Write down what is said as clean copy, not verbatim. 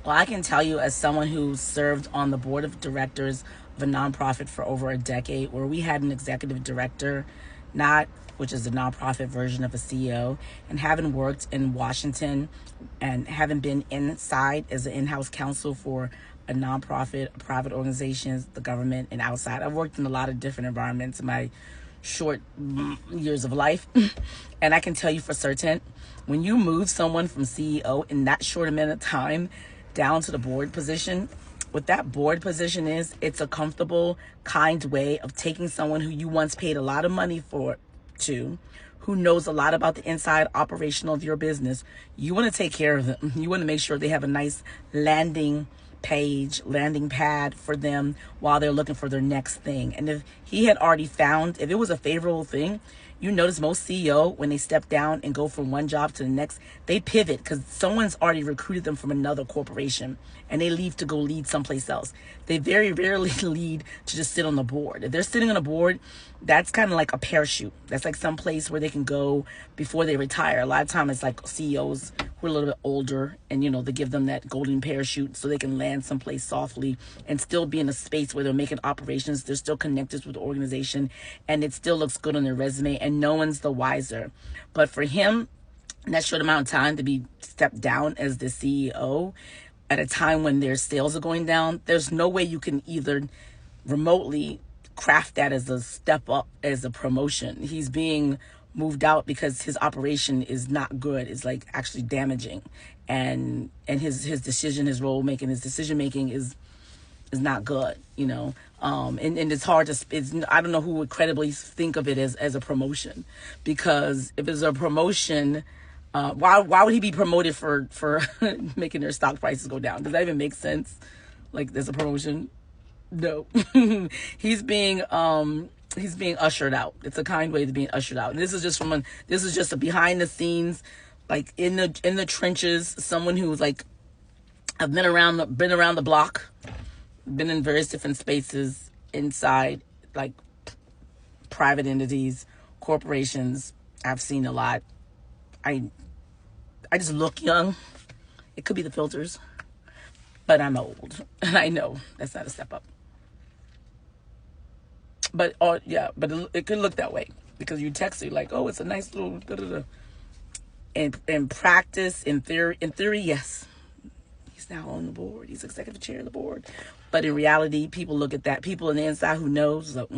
Well, I can tell you, as someone who served on the board of directors of a nonprofit for over a decade, where we had an executive director, not which is the nonprofit version of a CEO, and having worked in Washington and having been inside as an in-house counsel for a nonprofit, private organizations, the government, and outside. I've worked in a lot of different environments in my short years of life. And I can tell you for certain, when you move someone from CEO in that short amount of time down to the board position, what that board position is, it's a comfortable, kind way of taking someone who you once paid a lot of money for to, who knows a lot about the inside operational of your business. You want to take care of them. You want to make sure they have a nice landing pad for them while they're looking for their next thing. And if he had already found, if it was a favorable thing, you notice most CEO, when they step down and go from one job to the next, they pivot because someone's already recruited them from another corporation and they leave to go lead someplace else. They very rarely lead to just sit on the board. If they're sitting on a board, that's kind of like a parachute. That's like some place where they can go before they retire. A lot of times it's like CEOs who are a little bit older and, they give them that golden parachute so they can land someplace softly and still be in a space where they're making operations. They're still connected with the organization and it still looks good on their resume and no one's the wiser. But for him, in that short amount of time to be stepped down as the CEO at a time when their sales are going down, there's no way you can either remotely craft that as a step up, as a promotion. He's being moved out because his operation is not good. It's like actually damaging, and his decision, his role making, his decision making is not good. And it's hard to. I don't know who would credibly think of it as a promotion, because if it's a promotion, why would he be promoted for making their stock prices go down? Does that even make sense? Like, there's a promotion. No. he's being ushered out. It's a kind way to being ushered out. And this is just a behind the scenes, like in the trenches, someone who's like, I've been around the block, been in various different spaces inside, like private entities, corporations. I've seen a lot. I just look young. It could be the filters, but I'm old and I know that's not a step up. But it could look that way because you text it like, oh, it's a nice little da-da-da. In practice, in theory, yes, he's now on the board. He's executive chair of the board. But in reality, people look at that. People on the inside who knows, like,